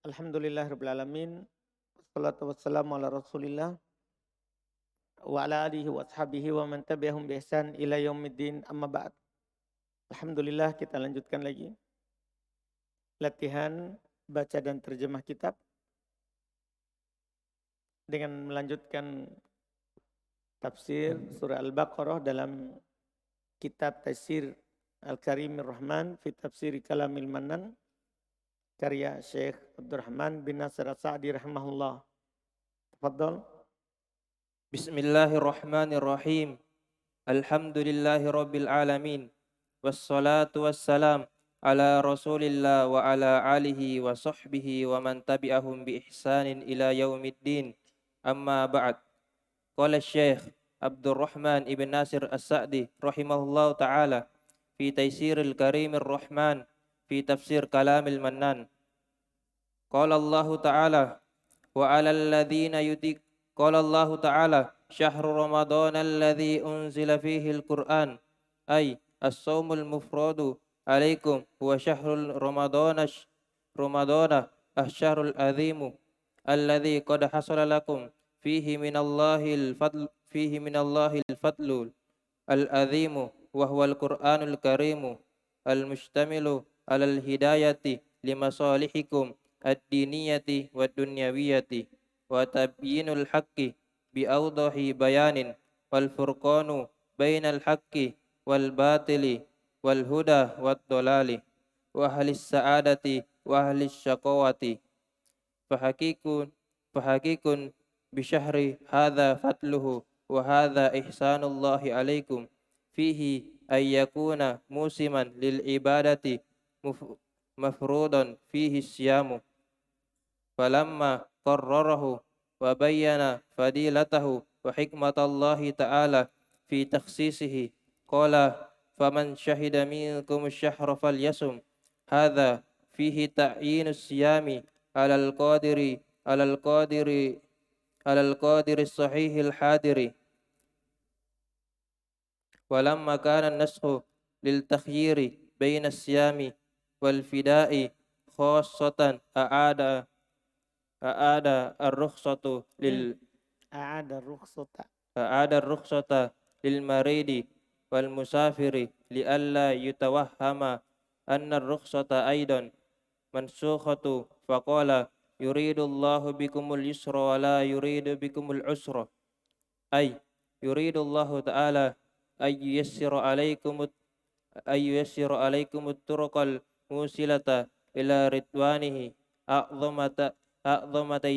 Alhamdulillahirabbil alamin. Wassalatu wassalamu ala Rasulillah wa ala alihi wa ashabihi wa man tabi'ahum bi ihsan ila yaumiddin amma ba'd. Alhamdulillah kita lanjutkan lagi latihan baca dan terjemah kitab dengan melanjutkan tafsir surah Al-Baqarah dalam kitab Tafsir Al-Karimir Rahman fi Tafsir Kalamil Mannan karya Syekh Abdurrahman bin Nasir As-Sa'di rahimahullah. Tafadhal. Bismillahirrahmanirrahim. Alhamdulillahi rabbil alamin. Wassalatu wassalam ala Rasulillah wa ala alihi wa sahbihi wa man tabi'ahum bi ihsanin ila yaumiddin. Amma ba'd. Qala Syekh Abdurrahman ibn Nasir As-Sa'di rahimahullahu taala fi Taysiril Karimir Rahman fi Tafsir Kalamil Mannan. Qala Allah taala wa 'alal ladzina قال الله تعالى شهر رمضان الذي أنزل فيه القرآن أي الصوم المفروض عليكم هو شهر رمضان الشهر العظيم الذي قد حصل لكم فيه من الله الفضل العظيم وهو القرآن الكريم المشتمل على الهداية لمصالحكم الدينية والدنيوية وتبيين الحق بأوضح بيان والفرقان بين الحق والباطل والهدى والضلال وأهل السعادة وأهل الشقوة فحقيق بشهر هذا فضله وهذا إحسان الله عليكم فيه أن يكون موسما للعبادة مفروضا فيه الصيام فلما قرره وبين فضيلته وحكمة الله تعالى في تخصيصه قال فمن شهد منكم الشهر فليصم هذا فيه تعيين الصيام على القادر الصحيح الحاضر ولما كان النسخ للتخيير بين الصيام والفداء خاصة أعاد الرخصة للمريض والمسافر لئلا يتوهم أن الرخصة أيضا منسوخة فقال يريد الله بكم اليسر ولا يريد بكم العسر أي يريد الله تعالى أن ييسر عليكم الطرق الموصلة إلى رضوانه أعظم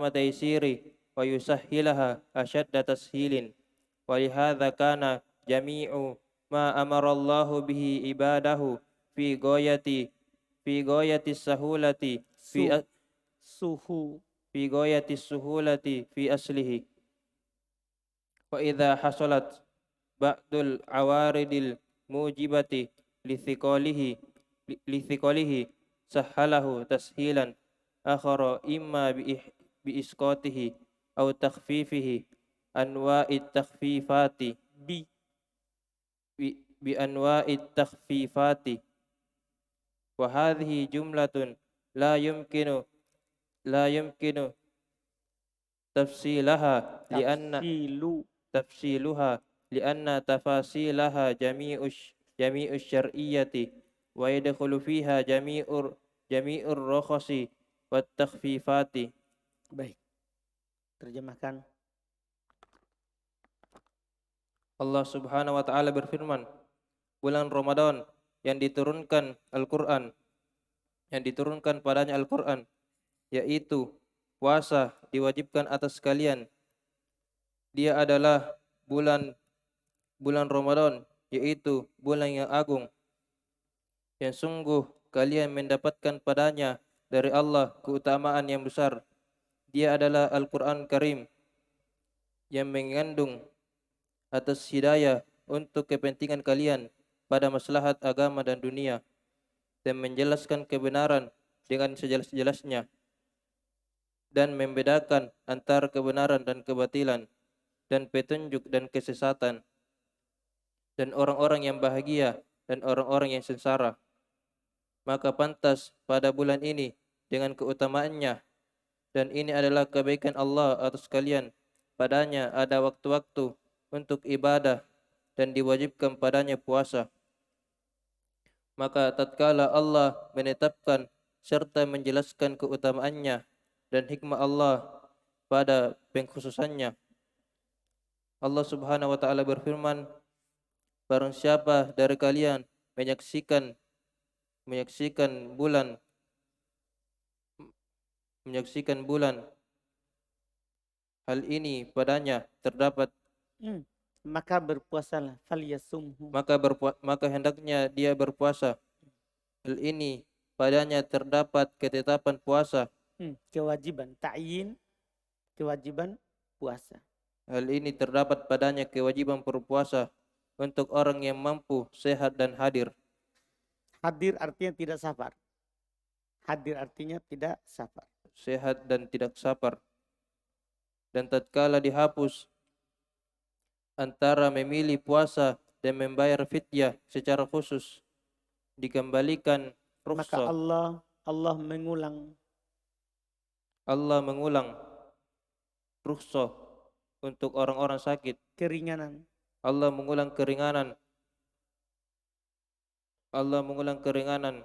تيسير ويسهلها أشد تسهيل ولهذا كان جميع ما أمر الله به عباده في غاية السهولة في أصله وإذا حصلت بعض العوارض الموجبة لثقله سهله تسهيلا آخر إما بإسقاطه أو تخفيفه أنواع التخفيفات بأنواع التخفيفات وهذه جملة لا يمكن تفصيلها لأن تفاصيلها جميع الشرعية ويدخل فيها جميع الرخص والتخفيفات. Baik. Terjemahkan. Allah Subhanahu wa taala berfirman, bulan Ramadan yang diturunkan padanya Al-Qur'an, yaitu puasa diwajibkan atas kalian. Dia adalah bulan Ramadan, yaitu bulan yang agung, yang sungguh kalian mendapatkan padanya dari Allah keutamaan yang besar. Dia adalah Al-Quran Karim yang mengandung atas hidayah untuk kepentingan kalian pada maslahat agama dan dunia dan menjelaskan kebenaran dengan sejelas-jelasnya dan membedakan antara kebenaran dan kebatilan dan petunjuk dan kesesatan dan orang-orang yang bahagia dan orang-orang yang sengsara. maka pantas pada bulan ini dengan keutamaannya, dan ini adalah kebaikan Allah atas kalian. Padanya ada waktu-waktu untuk ibadah dan diwajibkan padanya puasa. Maka tatkala Allah menetapkan serta menjelaskan keutamaannya dan hikmah Allah pada pengkhususannya, Allah Subhanahu wa taala berfirman, barang siapa dari kalian menyaksikan bulan menyaksikan bulan, hal ini padanya terdapat, Maka berpuasalah, falyasumhu. maka hendaknya dia berpuasa. Hal ini padanya terdapat ketetapan puasa. Kewajiban ta'yin, kewajiban puasa. Hal ini terdapat padanya kewajiban berpuasa untuk orang yang mampu, sehat dan hadir. Hadir artinya tidak safar. Hadir artinya tidak safar. Sehat dan tidak safar. Dan tatkala dihapus antara memilih puasa dan membayar fidyah secara khusus, dikembalikan Maka rukhsah. Allah mengulang Rukhsah untuk orang-orang sakit. keringanan. Allah mengulang keringanan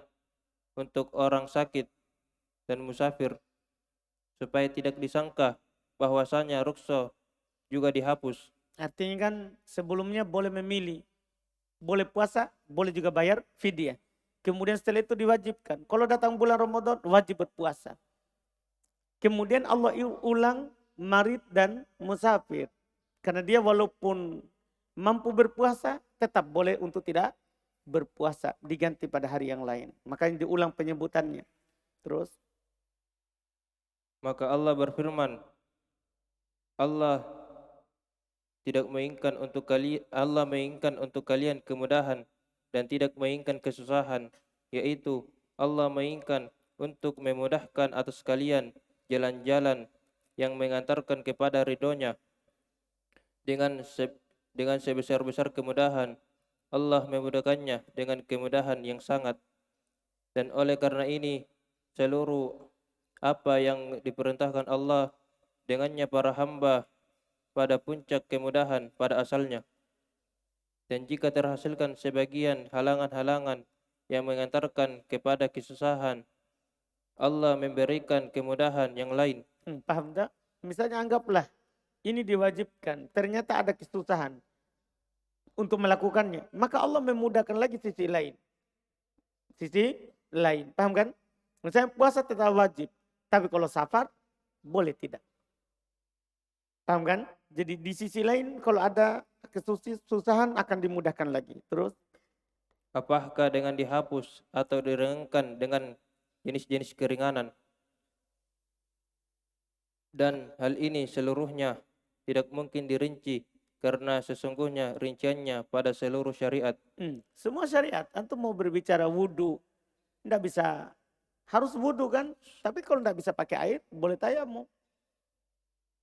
untuk orang sakit dan musafir, supaya tidak disangka bahwasanya rukhsah juga dihapus. Artinya kan sebelumnya boleh memilih, boleh puasa, boleh juga bayar fidyah. Kemudian setelah itu diwajibkan. Kalau datang bulan Ramadan wajib berpuasa. Kemudian Allah ulang marid dan musafir. Karena dia walaupun mampu berpuasa tetap boleh untuk tidak berpuasa, diganti pada hari yang lain. Makanya diulang penyebutannya. Terus maka Allah berfirman, Allah menginginkan untuk kalian kemudahan dan tidak menginginkan kesusahan, yaitu Allah menginginkan untuk memudahkan atas kalian jalan-jalan yang mengantarkan kepada ridhonya. Dengan sebesar-besar kemudahan, Allah memudahkannya dengan kemudahan yang sangat. Dan oleh karena ini, seluruh apa yang diperintahkan Allah dengannya para hamba pada puncak kemudahan pada asalnya. Dan jika terhasilkan sebagian halangan-halangan yang mengantarkan kepada kesusahan, Allah memberikan kemudahan yang lain. Paham tak? Misalnya anggaplah ini diwajibkan, ternyata ada kesusahan untuk melakukannya, maka Allah memudahkan lagi sisi lain. Sisi lain, paham kan? Misalnya puasa tetap wajib, tapi kalau safar boleh tidak. Paham kan? Jadi di sisi lain kalau ada kesusahan akan dimudahkan lagi. Terus apakah dengan dihapus atau diringankan dengan jenis-jenis keringanan? Dan hal ini seluruhnya tidak mungkin dirinci karena sesungguhnya rinciannya pada seluruh syariat. Semua syariat. Antum mau berbicara wudhu, tidak bisa harus wudhu kan? Tapi kalau tidak bisa pakai air, boleh tayamum.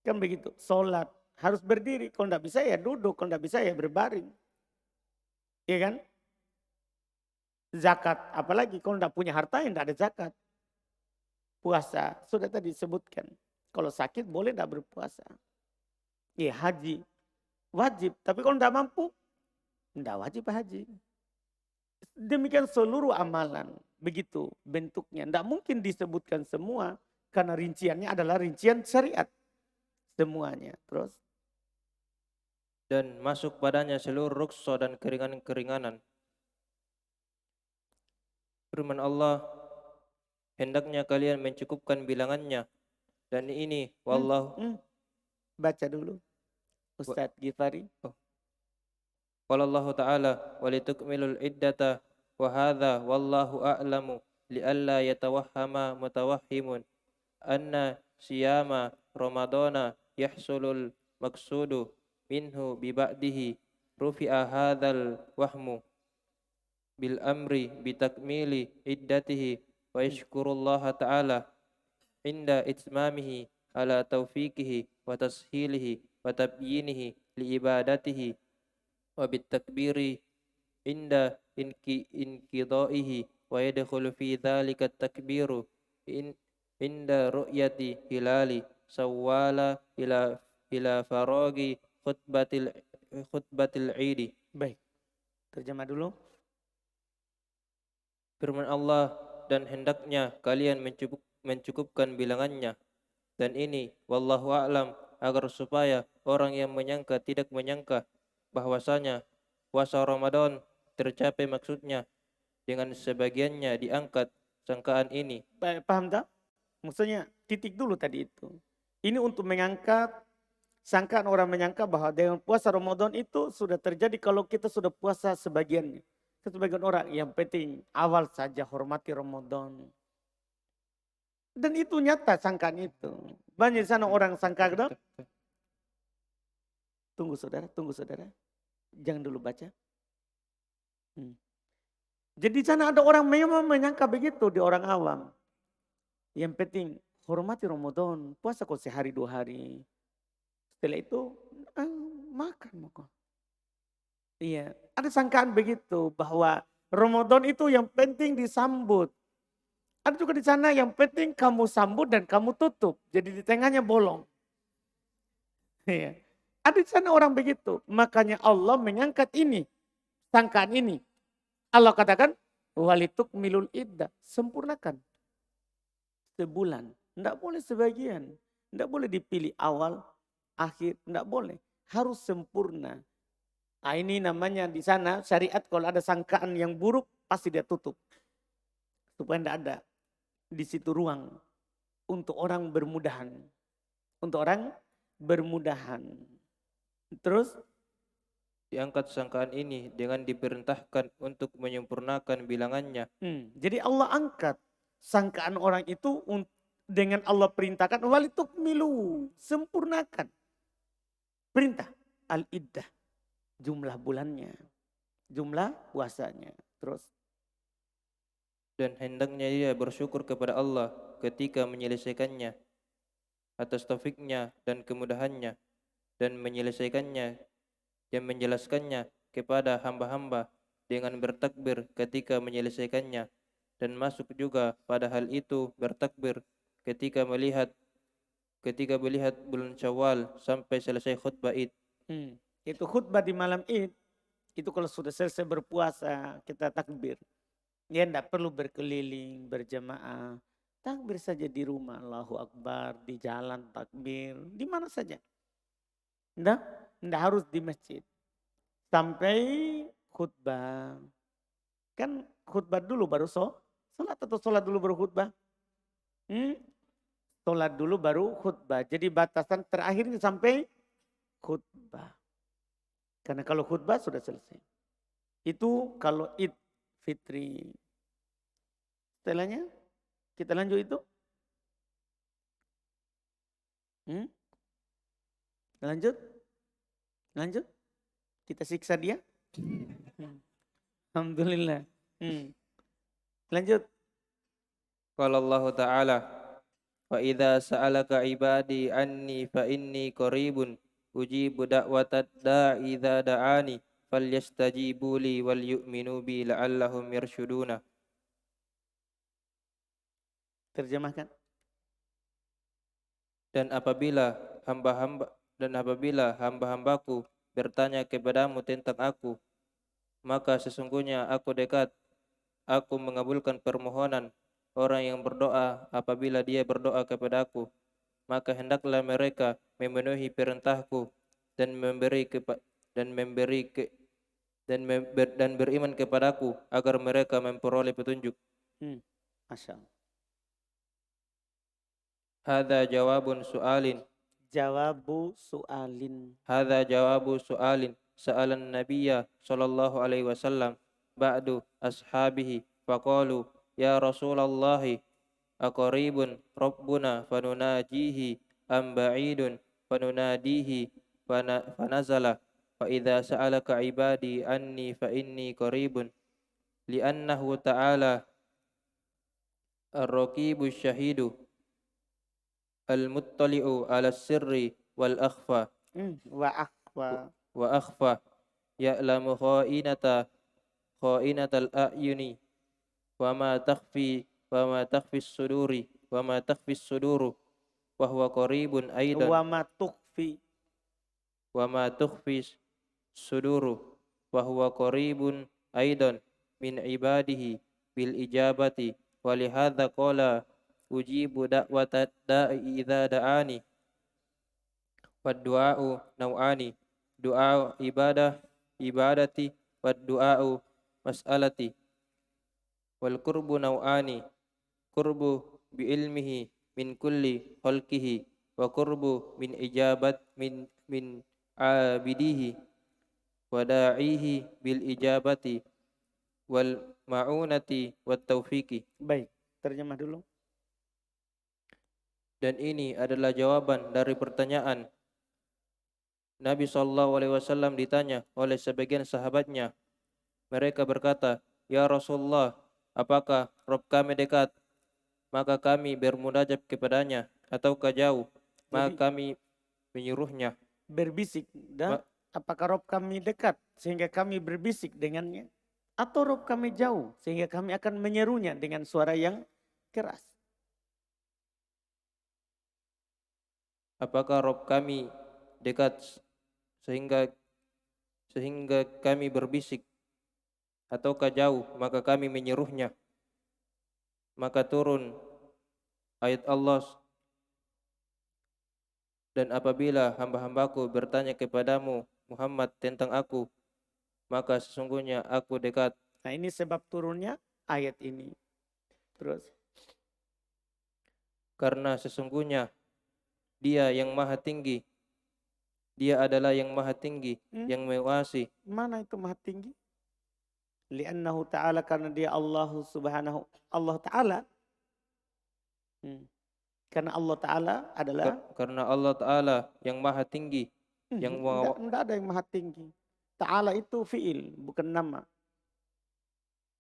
Kan begitu. Sholat harus berdiri. Kalau tidak bisa ya duduk, kalau tidak bisa ya berbaring. Iya kan? Zakat, apalagi kalau tidak punya harta ya tidak ada zakat. Puasa, sudah tadi disebutkan. Kalau sakit boleh tidak berpuasa. Ya haji, wajib. Tapi kalau tidak mampu, tidak wajib haji. Demikian seluruh amalan. Begitu bentuknya. Tidak mungkin disebutkan semua. Karena rinciannya adalah rincian syariat. Semuanya. Terus. Dan masuk padanya seluruh rukhsah dan keringanan-keringanan. Firman Allah, hendaknya kalian mencukupkan bilangannya. Dan ini wallahu Baca dulu Ustadz Gifari. Qala Allah Ta'ala walitukmilul iddata wa hadha wallahu a'lamu lialla yatawahhama mutawahhimun anna siyama ramadana yahsulul maqsudu minhu biba'dihi rufi'a hadzal wahmu bil amri bitakmili iddatihi wa yashkurullaha ta'ala inda itmamihi ala taufiqihi wa tashilihi wa tabyinihi li ibadatihi wa bitakbiri inda inqidaihi ويدخل في ذلك التكبير عند رؤية هلال سوال إلى فراغ خطبة العيد. Baik, terjemah dulu. Firman Allah, dan hendaknya kalian mencukupkan bilangannya. Dan ini, wallahu a'lam, agar supaya orang yang menyangka tidak menyangka bahwasanya puasa Ramadan tercapai maksudnya dengan sebagiannya diangkat sangkaan ini. Baik, paham tak? Maksudnya titik dulu tadi itu. Ini untuk mengangkat sangkaan orang menyangka bahwa dengan puasa Ramadan itu sudah terjadi kalau kita sudah puasa sebagiannya. Sebagian orang yang penting awal saja hormati Ramadan. Dan itu nyata sangkaan itu. Banyak di sana orang sangka. Tunggu saudara. Jangan dulu baca. Jadi di sana ada orang memang menyangka begitu di orang awam. Yang penting hormati Ramadan, puasa kok sehari 2 hari. Setelah itu makan. Iya, ada sangkaan begitu bahwa Ramadan itu yang penting disambut. Ada juga di sana yang penting kamu sambut dan kamu tutup. Jadi di tengahnya bolong. Iya. Ada di sana orang begitu. Makanya Allah mengangkat ini, sangkaan ini. Allah katakan, walituk milul iddah, sempurnakan. Sebulan, tidak boleh sebagian. Tidak boleh dipilih awal, akhir, tidak boleh. Harus sempurna. Nah ini namanya di sana syariat kalau ada sangkaan yang buruk pasti dia tutup. Supaya tidak ada di situ ruang untuk orang bermudahan. Terus Diangkat sangkaan ini dengan diperintahkan untuk menyempurnakan bilangannya. Jadi Allah angkat sangkaan orang itu dengan Allah perintahkan walitukmilu, sempurnakan. Perintah al-iddah, jumlah bulannya, jumlah puasanya. Terus dan hendaknya dia bersyukur kepada Allah ketika menyelesaikannya atas taufiknya dan kemudahannya, dan menyelesaikannya dan menjelaskannya kepada hamba-hamba dengan bertakbir ketika menyelesaikannya, dan masuk juga pada hal itu bertakbir ketika melihat bulan Syawal sampai selesai khutbah Id. Itu khutbah di malam Id, itu kalau sudah selesai berpuasa kita takbir. Ya tidak perlu berkeliling, berjamaah. Takbir saja di rumah, Allahu Akbar, di jalan takbir, di mana saja. Tidak harus di masjid. Sampai khutbah. Kan khutbah dulu baru sholat atau sholat dulu baru khutbah? Sholat dulu baru khutbah. Jadi batasan terakhirnya sampai khutbah. Karena kalau khutbah sudah selesai. Itu kalau Id Fitri. Setelahnya kita lanjut itu. Lanjut. Kita siksa dia. Alhamdulillah. Lanjut. Qala Allah Ta'ala, fa idza sa'alaka ibadi anni fa inni qaribun ujibu da'watad da'i idza da'ani falyastajibu li wal yu'minu bi la'allahum yarshuduna. Terjemahkan. Dan apabila hamba-hambaku bertanya kepadamu tentang aku, maka sesungguhnya aku dekat. Aku mengabulkan permohonan orang yang berdoa apabila dia berdoa kepadaku. Maka hendaklah mereka memenuhi perintahku dan beriman kepadaku agar mereka memperoleh petunjuk. Masya Allah. Hadza jawabun su'alin. Hadza jawabu su'alin. Sa'alan Nabiyya sallallahu alaihi wasallam ba'du ashabihi faqalu ya Rasulullah aqaribun rabbuna fanunajihi am ba'idun fanunadihi fanazala fa idza sa'alaka ibadi anni fa inni qaribun li'annahu ta'ala ar-raqibu syahidu al-muttali'u 'ala sirri wal akhfa wa akhfa ya'lamu kha'inatal a'yuni wa ma takhfi suduri wa ma takhfi suduru wa huwa qaribun aidan Wa ma tukhfi. wa ma tukhfi suduru wa huwa qaribun aidan min ibadihi bil ijabati wa li hadza qala ujibu da'wata da'i idza da'ani wad du'a'u nau'ani du'a ibadati wad du'a'u mas'alati wal qurbu nau'ani qurbu bi ilmihi min kulli khalqihi wa qurbu min ijabat min abidihi wa da'ihi bil ijabati wal ma'unati wat taufiqi. Baik, terjemah dulu. Dan ini adalah jawaban dari pertanyaan Nabi SAW ditanya oleh sebagian sahabatnya. Mereka berkata, "Ya Rasulullah, apakah Rob kami dekat? Maka kami bermunajat kepadanya, ataukah jauh? Maka Jadi kami menyuruhnya." berbisik, dan apakah Rob kami dekat sehingga kami berbisik dengannya, atau Rob kami jauh sehingga kami akan menyerunya dengan suara yang keras? Apakah Rob kami dekat sehingga kami berbisik, ataukah jauh maka kami menyeruhnya? Maka turun ayat Allah, dan apabila hamba-hambaku bertanya kepadamu Muhammad tentang aku, maka sesungguhnya aku dekat. Nah, ini sebab turunnya ayat ini. Terus, Karena sesungguhnya Dia yang maha tinggi, Dia adalah yang maha tinggi, yang menguasai. mana itu maha tinggi? Li'annahu ta'ala, karena dia Allah subhanahu, Allah ta'ala. Karena Allah ta'ala adalah, Karena Allah Ta'ala yang maha tinggi, yang enggak ada yang maha tinggi. Ta'ala itu fi'il, bukan nama.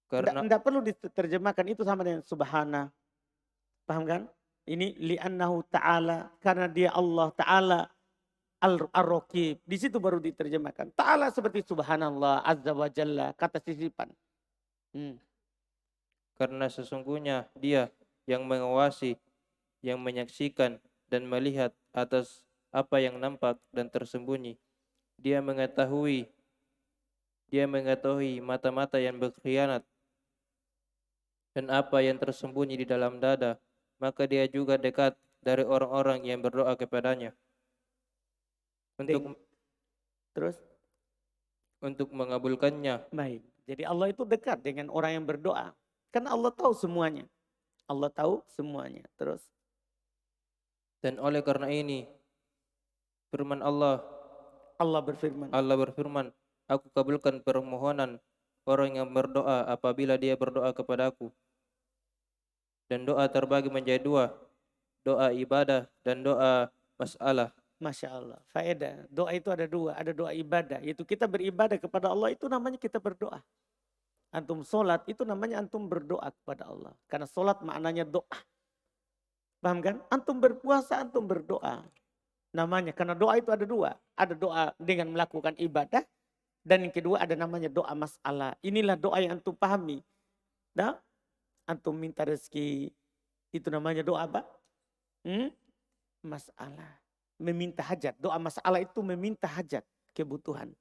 karena Enggak perlu diterjemahkan, itu sama dengan subhana. Paham kan? Ini li'annahu ta'ala, karena dia Allah ta'ala ar-raqib. Di situ baru diterjemahkan. Ta'ala seperti subhanallah, azza wa jalla, kata sisipan. karena sesungguhnya Dia yang mengawasi, yang menyaksikan dan melihat atas apa yang nampak dan tersembunyi. Dia mengetahui mata-mata yang berkhianat dan apa yang tersembunyi di dalam dada. Maka Dia juga dekat dari orang-orang yang berdoa kepadanya Terus, untuk mengabulkannya. baik. Jadi Allah itu dekat dengan orang yang berdoa. Karena Allah tahu semuanya. Allah tahu semuanya. Terus, Dan oleh karena ini firman Allah Allah berfirman, aku kabulkan permohonan orang yang berdoa apabila dia berdoa kepadaku. Dan doa terbagi menjadi dua, doa ibadah dan doa masalah. Masya Allah, faedah. Doa itu ada dua, ada doa ibadah. Yaitu kita beribadah kepada Allah, itu namanya kita berdoa. Antum sholat, itu namanya antum berdoa kepada Allah. Karena sholat maknanya doa. Paham kan? Antum berpuasa, antum berdoa. Namanya, karena doa itu ada dua. Ada doa dengan melakukan ibadah, dan yang kedua ada namanya doa masalah. Inilah doa yang antum pahami. Nah, antum minta rezeki, itu namanya doa apa? Masalah. Meminta hajat. Doa masalah itu meminta hajat, kebutuhan.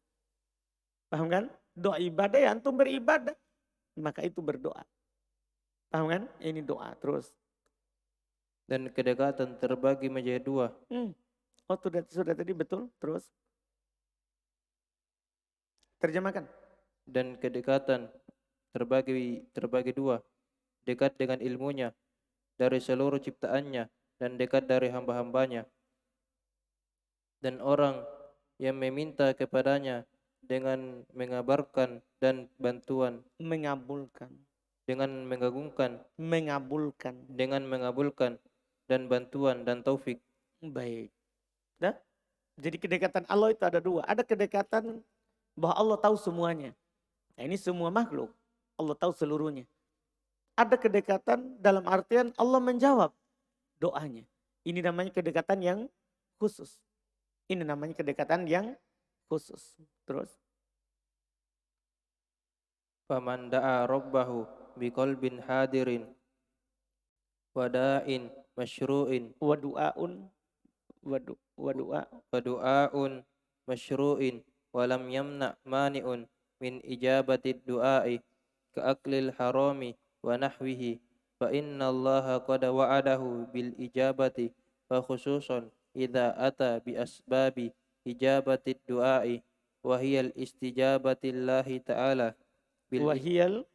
Paham kan? Doa ibadah ya antum beribadah. Maka itu berdoa. Paham kan? Ini doa terus. Dan kedekatan terbagi menjadi dua. Oh sudah tadi betul. Terus. Terjemahkan. Dan kedekatan terbagi dua. Dekat dengan ilmunya dari seluruh ciptaannya dan dekat dari hamba-hambanya. Dan orang yang meminta kepadanya dengan mengabarkan dan bantuan. Mengabulkan. Dengan mengagungkan. Mengabulkan. Dengan mengabulkan dan bantuan dan taufik. Baik. Nah, jadi kedekatan Allah itu ada dua. Ada kedekatan bahwa Allah tahu semuanya. Nah, ini semua makhluk. Allah tahu seluruhnya. Ada kedekatan dalam artian Allah menjawab doanya. Ini namanya kedekatan yang khusus. Ini namanya kedekatan yang khusus. Terus. Faman da'a rabbahu biqalbin hadirin wada'in masyru'in wa du'aun wa du'a wadu'aun masyru'in walam yamna mani'un min ijabati du'ai ka'aklil harami wa nahwihi fa inna allaha qad wa'adahu bil ijabati fa khususan idza ata bi asbabi ijabati du'ai wa hiya al istijabati llahi ta'ala bil wahiyal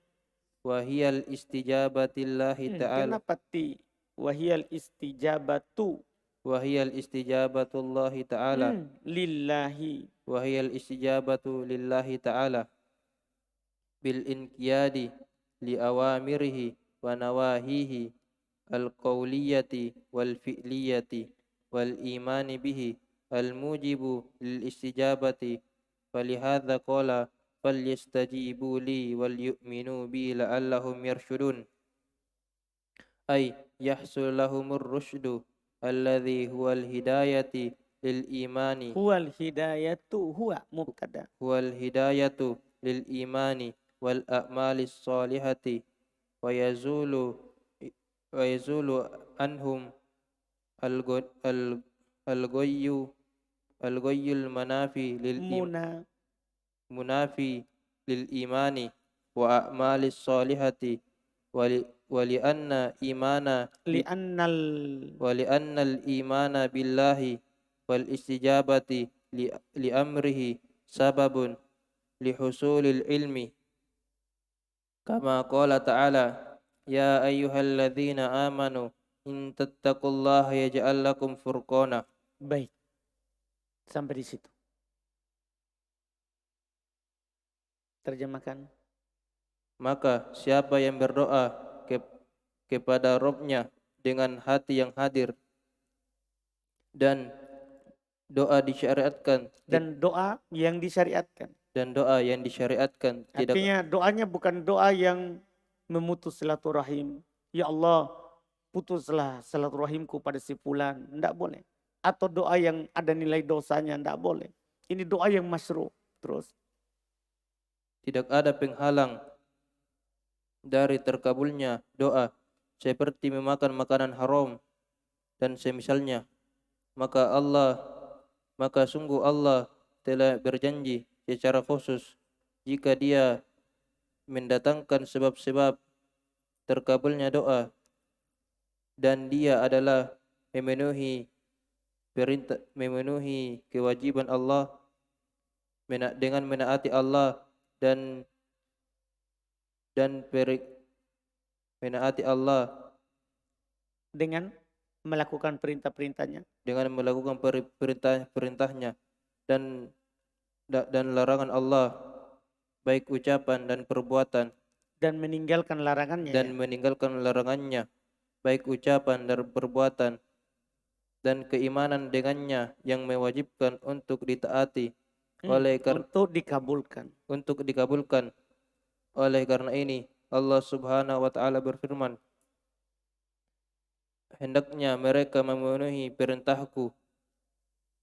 wa hiya al istijabati llahi ta'ala kenapa wahiyal istijabatu wa hiya al istijabatu llahi ta'ala lillahi وهي الاستجابة لله تعالى بالانقياد لأوامره ونواهيه القولية والفعلية والإيمان به الموجب للاستجابة فلهذا قال فليستجيبوا لي وليؤمنوا بي لعلهم يرشدون أي يحصل لهم الرشد الذي هو الهداية للإيمان huwal hidayatu huwa mubtada والهداية للإيمان والأعمال الصالحة ويزول عنهم الغي المنافي منافي للإيمان وأعمال الصالحة ولأن ولأن الإيمان بالله والاستجابة لأمره سبب لحصول العلم كما قال تعالى يا أيها الذين آمنوا إن تتقوا الله يجعل لكم فرقانا. Baik, sampai di situ. Terjemahkan. Maka siapa yang berdoa kepada Robnya dengan hati yang hadir dan doa disyariatkan artinya doanya bukan doa yang memutus silaturahim, ya Allah putuslah silaturahimku pada si fulan, enggak boleh, atau doa yang ada nilai dosanya, enggak boleh. Ini doa yang masyru'. Terus tidak ada penghalang dari terkabulnya doa seperti memakan makanan haram dan semisalnya. Maka sungguh Allah telah berjanji secara khusus jika Dia mendatangkan sebab-sebab terkabulnya doa dan Dia adalah memenuhi kewajiban Allah dengan menaati Allah dan menaati Allah dengan melakukan perintah-perintahnya, perintah-perintahnya dan larangan Allah, baik ucapan dan perbuatan, dan meninggalkan larangannya, baik ucapan dan perbuatan, dan keimanan dengannya yang mewajibkan untuk ditaati untuk dikabulkan. Oleh karena ini Allah Subhanahu wa taala berfirman, hendaknya mereka memenuhi perintahku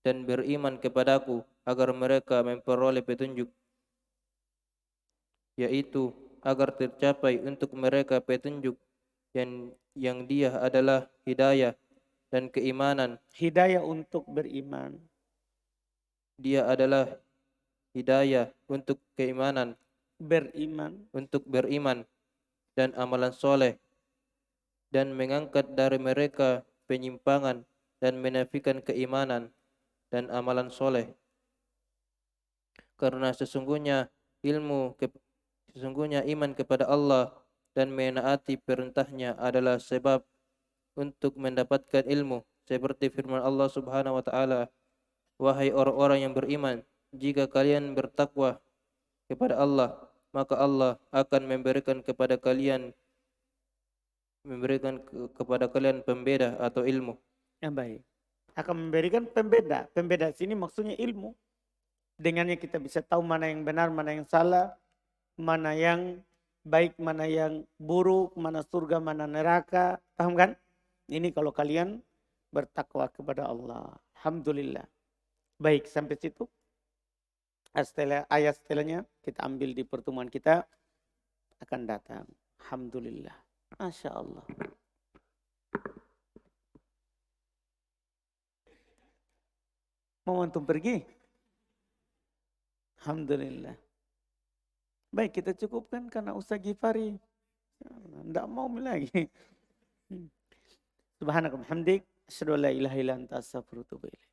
dan beriman kepadaku agar mereka memperoleh petunjuk, yaitu agar tercapai untuk mereka petunjuk yang Dia adalah hidayah dan keimanan. Hidayah untuk beriman. Dia adalah hidayah untuk keimanan, untuk beriman dan amalan soleh, dan mengangkat dari mereka penyimpangan dan menafikan keimanan dan amalan soleh. Karena sesungguhnya iman kepada Allah dan menaati perintahnya adalah sebab untuk mendapatkan ilmu, seperti firman Allah Subhanahu wa taala, wahai orang-orang yang beriman, jika kalian bertakwa kepada Allah, maka Allah akan memberikan kepada kalian pembeda atau ilmu. Yang baik. Akan memberikan pembeda. Pembeda sini maksudnya ilmu. Dengannya kita bisa tahu mana yang benar, mana yang salah, mana yang baik, mana yang buruk, mana surga, mana neraka. Paham kan? Ini kalau kalian bertakwa kepada Allah. Alhamdulillah. Baik, sampai situ. Ayat setelahnya kita ambil di pertemuan kita akan datang. Alhamdulillah. Masya Allah. Mau antum pergi? Alhamdulillah. Baik, kita cukupkan karena Ustaz Gifari. Tidak mau lagi. Subhanakallahumma hamdik. Asyhadu an la ilaha illa anta astaghfiruka wa atubu ilaik.